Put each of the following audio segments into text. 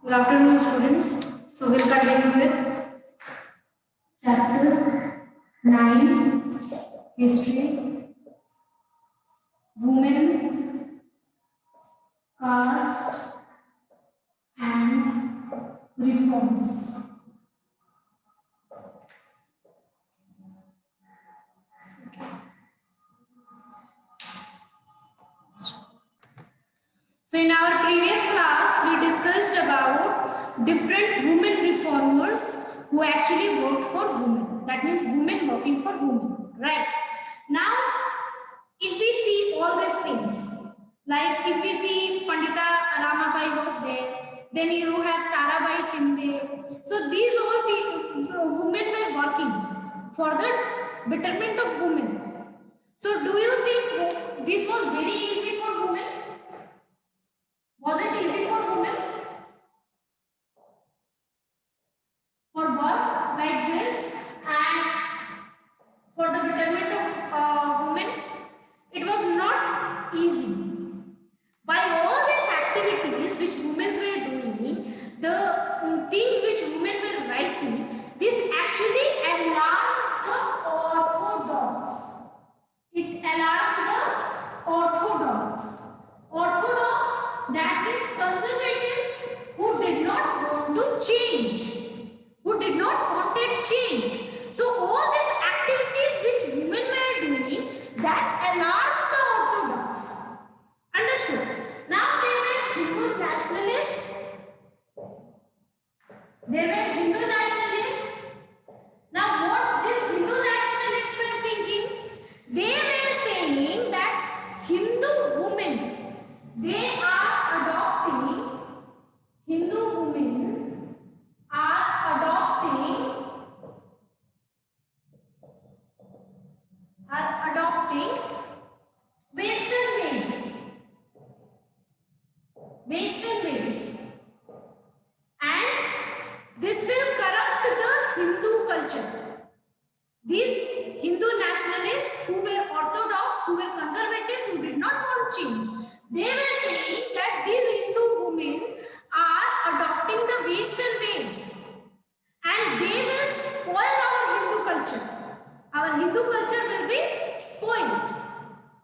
Good afternoon, students. So we'll continue with chapter 9, History, Women, Caste, and Reforms. So in our previous class, we discussed about different women reformers who actually worked for women. That means women working for women, right? Now, if we see all these things, like if we see Pandita Ramabai was there, then you have Tarabai Sindhe. So these all women were working for the betterment of women. So do you think this was very easy for women? Was it easy for women for work like this and for the betterment of women? It was not easy. By all these activities which women were doing, the things which women were writing, this actually alarmed the orthodox. It alarmed the orthodox. Orthodox, that means conservatives who did not want to change, who did not wanted change. So all these activities which women were doing, that alarmed the orthodox. Understood? Now they were Hindu nationalists. They were Hindu nationalists. Now what these Hindu nationalists were thinking? They were saying that Hindu women, they are adopting, Hindu women are adopting Western ways. Western ways. And this will corrupt the Hindu culture. These Hindu nationalists who were orthodox, who were conservatives, who did not want change, they were saying that these Hindu women are adopting the Western ways and they will spoil our Hindu culture. Our Hindu culture will be spoiled.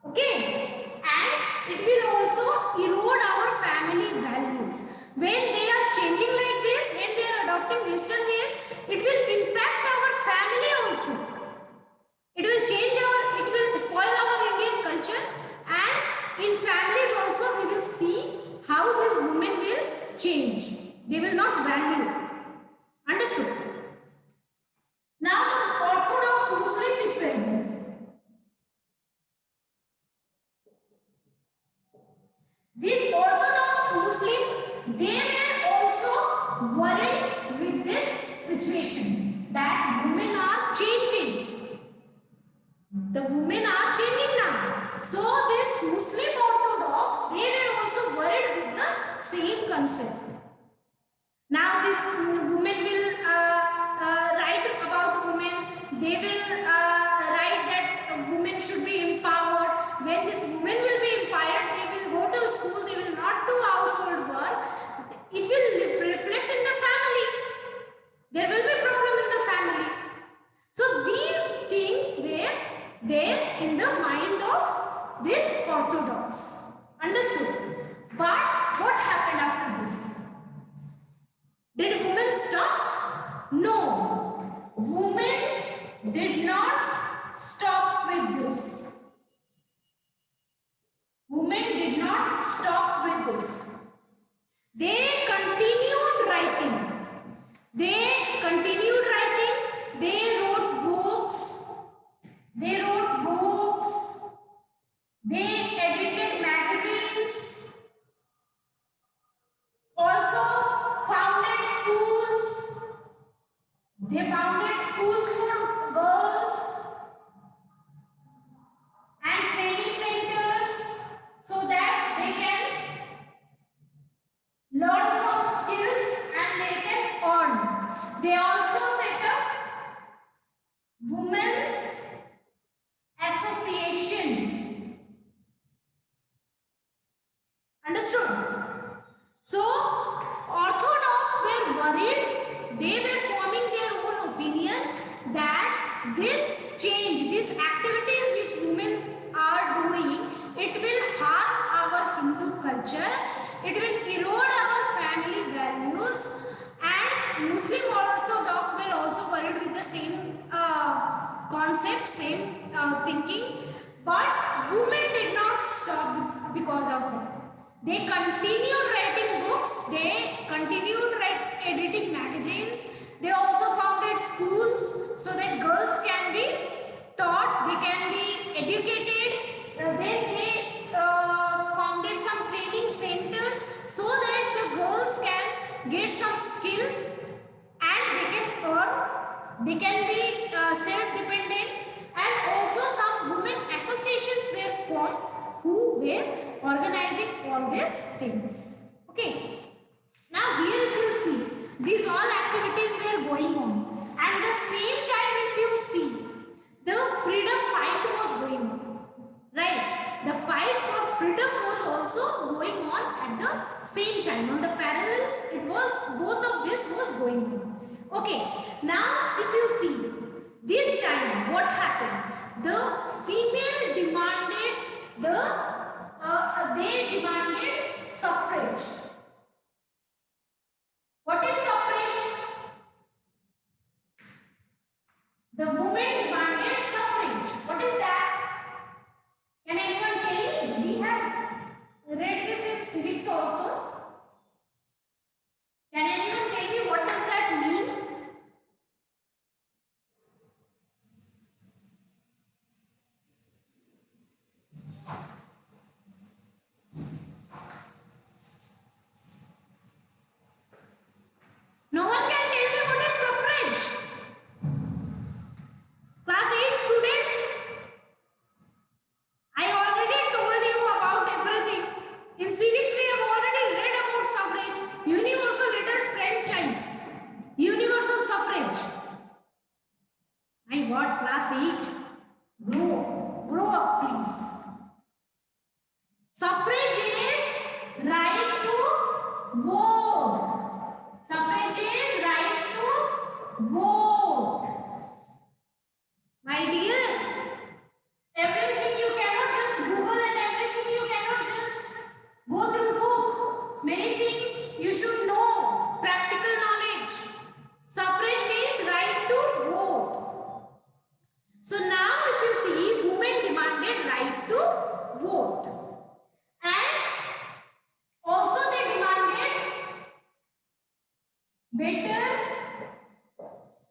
Okay? And it will also erode our family values. When they are changing like this, when they are adopting Western ways, it will impact our family also. It will it will spoil our Indian culture, and in families also we will see how these women will change. They will not value. Understood? Now the Orthodox Muslim which were there. These Orthodox Muslim, they were also worried with this situation that women are changing. The women are changing now. So this Muslim Orthodox, they were also worried with the same concept. Now this women will write about women. They will write that women should be empowered. When this women will be empowered, they will go to school. They will not do household work. It will reflect in the family. There will be problem in the family. So these things were there in the mind of this Orthodox. Understood? But what happened after this? Did women stop? No. Women did not stop with this. Women did not stop with this. They continued writing. They continued writing. They wrote books. They wrote books. They edited magazines. Also founded schools. They founded schools for girls and training centers so that they can learn some skills and they can earn. They were forming their own opinion that this change, these activities which women are doing, it will harm our Hindu culture, it will erode our family values, and Muslim Orthodox were also worried with the same concept, same thinking, but women did not stop because of that. They continued writing books, they continued editing magazines, they also founded schools so that girls can be taught, they can be educated, then they founded some training centers so that the girls can get some skill and they can earn, they can be self-dependent, and also some women associations were formed who were organizing all these things. Okay. Now here if you see, these all activities were going on. At the same time if you see, the freedom fight was going on. Right? The fight for freedom was also going on at the same time. On the parallel, it was, both of this was going on. Okay. Now if you see, this time what happened? The female demanded they demanded suffrage. What is suffrage? The women demanded suffrage. What is that? Can anyone tell me? We have read this in civics also. Can anyone tell me what does that mean? No one can tell me what is suffrage. Class 8 students, I already told you about everything. In civics we have already read about suffrage, universal adult franchise, universal suffrage. My God, class 8, grow up please. Suffrage is right to vote. Suffrage is right to vote. My dear, everything you cannot just Google and everything you cannot just go through book. Many things you should know. Practical knowledge. Suffrage means right to vote. So now if you see, women demanded right to vote. And also they demanded better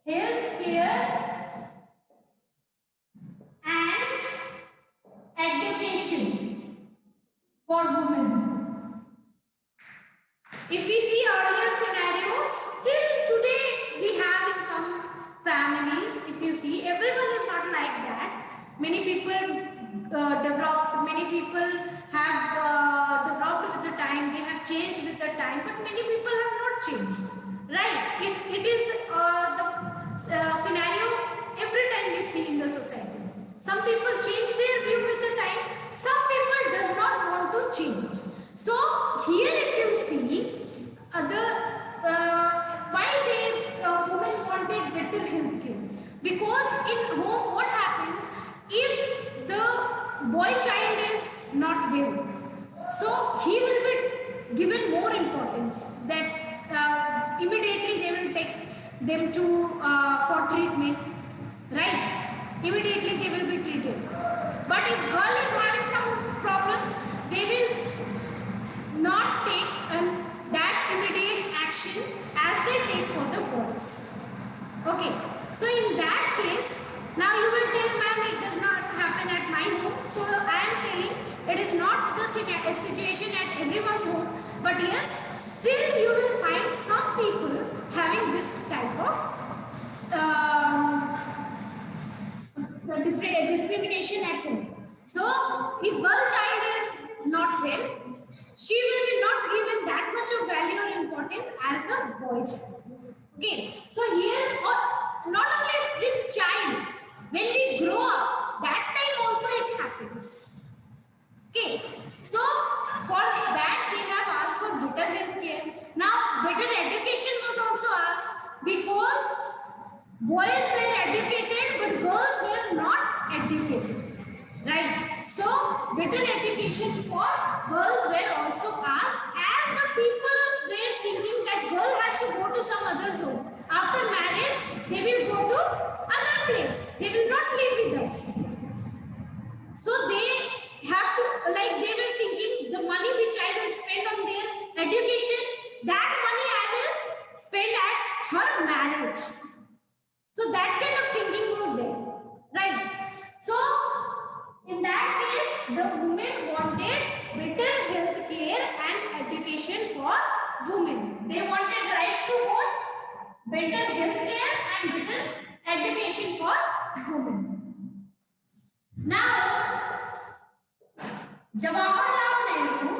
health care and education for women. If we see earlier scenarios, still today we have in some families, if you see, everyone is not like that. Many people developed, many people have developed with the time, they have changed with the time, but many people have not changed. Right? It is the scenario every time we see in the society. Some people change their view with the time, some people does not want to change. So here if you see, why the women wanted better health care? Because in home what happens if the boy child is not well? So he will be given more importance, that immediately they will take them to for treatment, right? Immediately they will be treated. But if girl is having some problem, they will not take that immediate action as they take for the boys. Okay, so in that case, now you will tell, ma'am, it does not happen at my home. So I am telling, it is not the situation at everyone's home, but yes, still you will find some people having this type of discrimination at home. So if girl child is not well, she will be not given that much of value or importance as the boy child. Okay, so here, not only with child, when we grow up, that time also it happens. Okay, so for that they have asked for better health care. Now better education was also asked, because boys were educated but girls were not educated, right? So better education for girls were also asked, as the people were thinking that girl has to go to some other zone. After marriage they will go to other place, they will not live with us. So they have to, like, they were thinking the money which I will spend on their education, that money I will spend at her marriage. So that kind of thinking was there, right? So in that case, the women wanted better health care and education for women. They wanted right to vote, better health care and better education for women. Now, Jawaharlal Nehru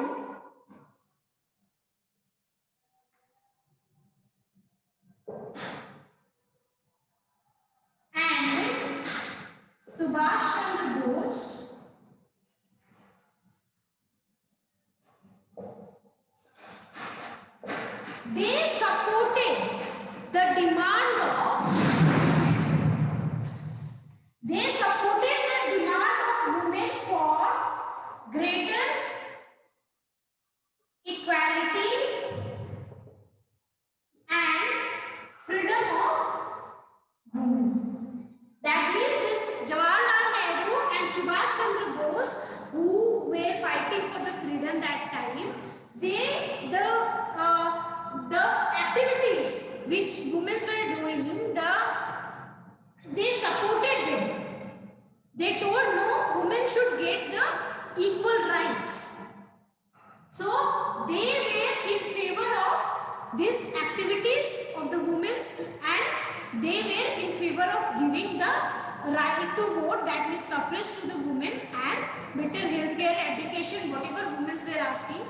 and Subhash Chandra Bose they supported the demand of women for greater equality and freedom of women. That means this Jawaharlal Nehru and Subhash Chandra Bose, who were fighting for the freedom that time, the activities which women were doing, they supported them. They told no, women should get the equal rights. So they were in favor of these activities of the women, and they were in favor of giving the right to vote, that means suffrage to the women, and better healthcare, education, whatever women were asking,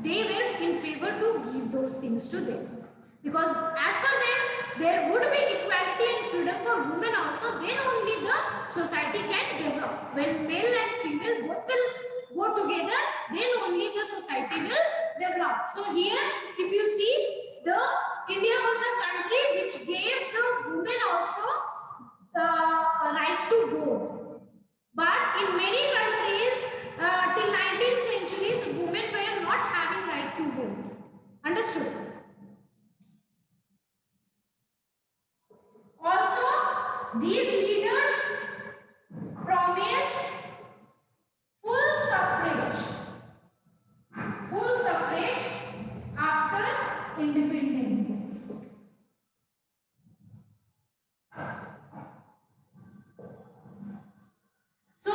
they were in favor to give those things to them. Because as per them, there would be equality and freedom for women also, then only the society can develop. When male and female both will go together, then only the society will develop. So here, if you see, India was the country which gave the women also the right to vote. But in many countries, till 19th century, the women were not having right to vote. Understood? Also, these leaders promised full suffrage after independence. So,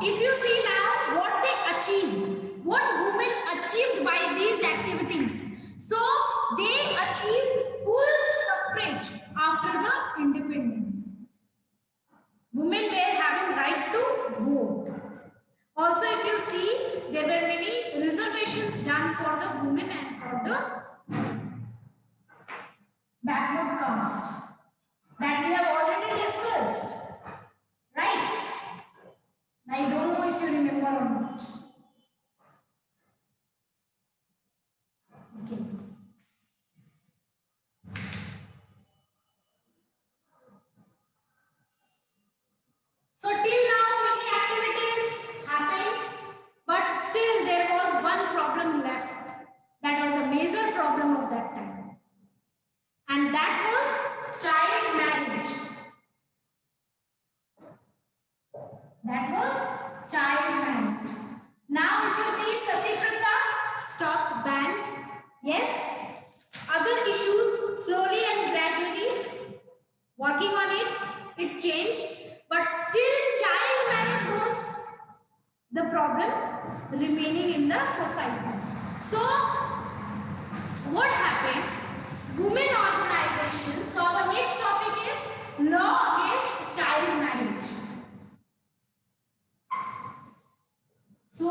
if you see now what they achieved, what women achieved by these activities. So, they achieved full suffrage after the independence. Women were having right to vote. Also, if you see, there were many reservations done for the women and for the backward caste that we have already discussed, right? I don't know if you remember or not. Okay. So till now many activities happened, but still there was one problem left. That was a major problem of that time. And that was child marriage. That was child marriage. Now if you see, Sati Pratha stopped, banned. Yes. Other issues slowly and gradually working on it, it changed. But still child marriage was the problem remaining in the society. So what happened? Women organizations. So our next topic is law against child marriage. So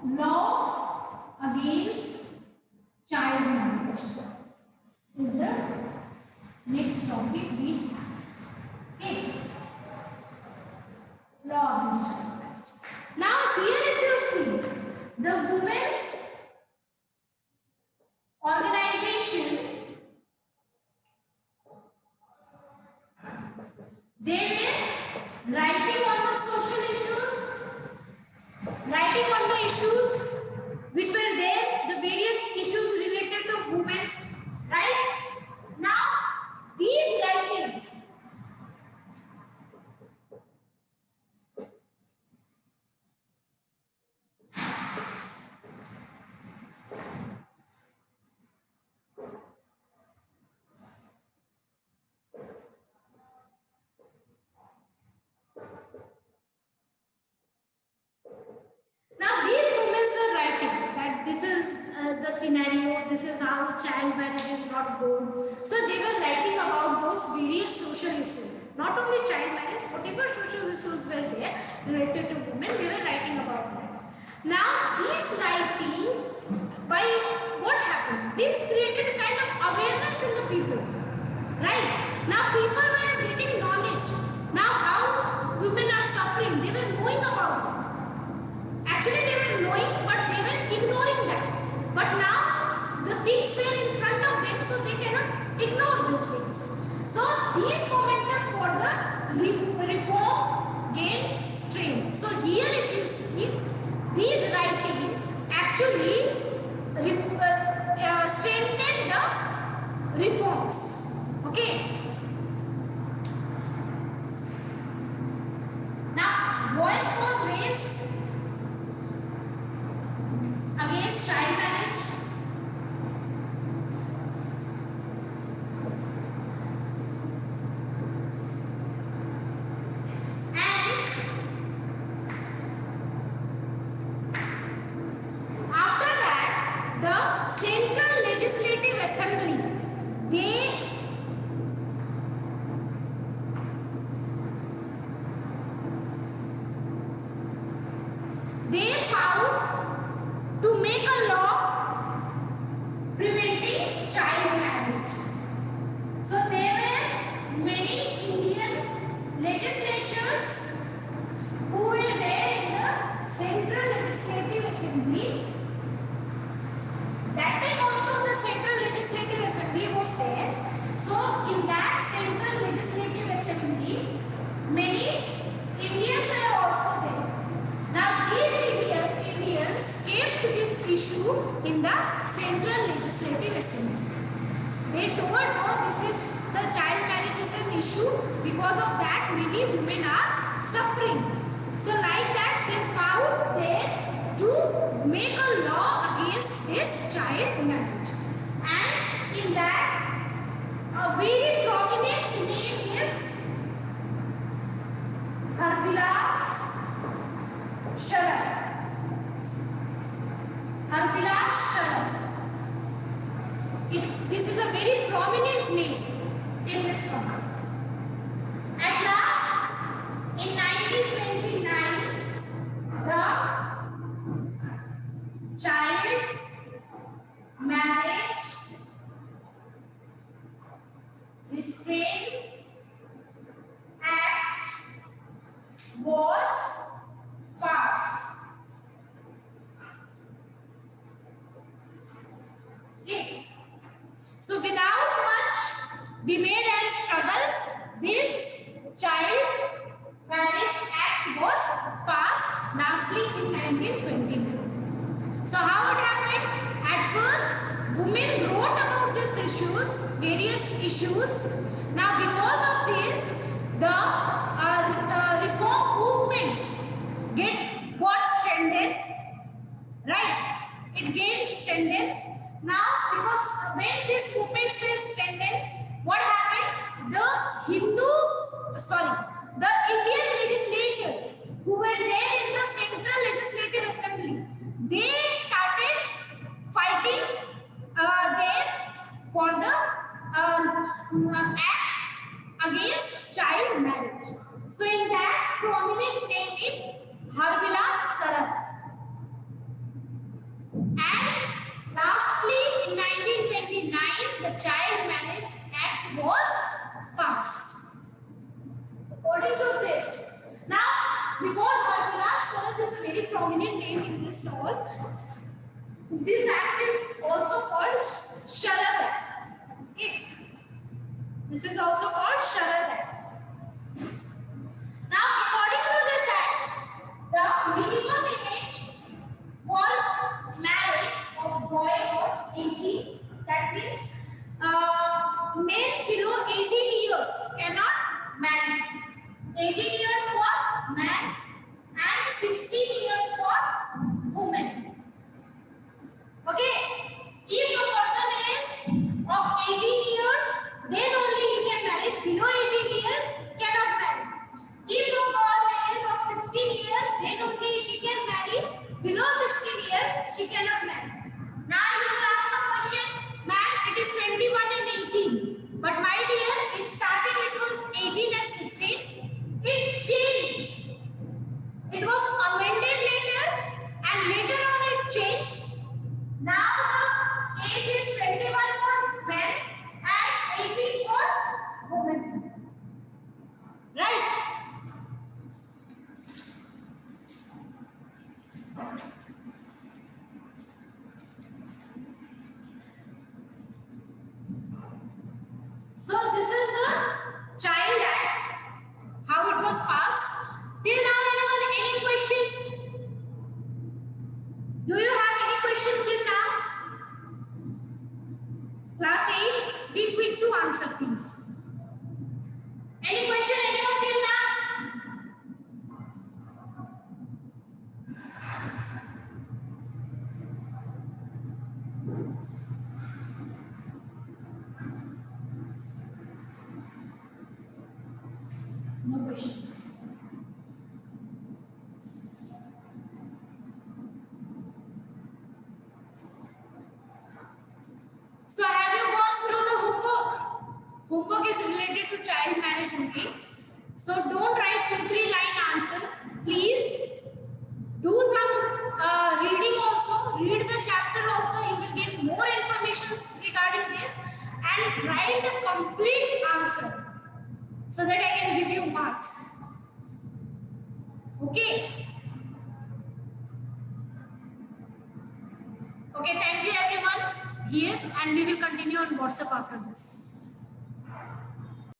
law against child marriage is the next topic we take. Law against child marriage. Now here if you see, the women's organization They were writing on the social issues, writing on the issues which were there, the various issues related to women, right? Now, these writings Now these women were writing that this is the scenario, this is how child marriage is not good. So they were writing about those various social issues. Not only child marriage, whatever social issues were there related to women, they were writing about that. Now this writing, by what happened? This created a kind of awareness in the people. Right? Now people were getting knowledge. Now how women are suffering, they were knowing about it. Actually, they were knowing, but they were ignoring that. But now, the things were in front of them, so they cannot ignore these things. So, these momentum for the reform gained strength. So, here if you see, these writing actually strengthened the reforms. Okay. Now, voice was raised against child marriage, and after that the Central Legislative Assembly, they found to make a law preventing child marriage. So there were many Indian legislatures who were there in the Central Legislative Assembly. That time also the Central Legislative Assembly was there. So in that Central Legislative Assembly, many Indians were also there. Now these Indians came to this issue in the Central Legislative Assembly. They told, oh, this is the child marriage is an issue. Because of that, many women are suffering. So like that, they found there to make a law against this child marriage. And in that, a very prominent name is Harvilas Sharad. Harvilas Sharad. This is a very prominent name in this one. At last, in 1929, the Child Marriage Restraint Act was passed. Okay. So without much debate and struggle, this Child Marriage Act was passed lastly in 1929. So how it happened? At first, women wrote about these issues, various issues. Now because of this, the reform movements got strengthened, right? It gained strengthened. Now, because when these movements were strengthened, what happened? The Indian legislators who were there in the Central Legislative Assembly, they started fighting there for the act against child marriage. So, in that prominent name is Harvilas Sharad. And lastly, in 1929, the Child Marriage Act was passed. According to this, now because Harvilas Sharad is a very prominent name in this all, this act is also called Sharad Act. Okay. This is also called Sharad Act. age is 21 for men and 18 for women. Right? So this is the Child Act, how it was passed. Till now, anyone, any question? Do you have any question till now? Class 8, be quick to answer, please. Any question, anyone till now? No questions. So have you gone through the homework? Homework is related to child marriage only. So don't write 2-3 line answer. Please do some reading also. Read the chapter also. You will get more information regarding this and write the complete answer so that I can give you marks. Okay. Okay, thank you everyone here, and we will continue on WhatsApp after this.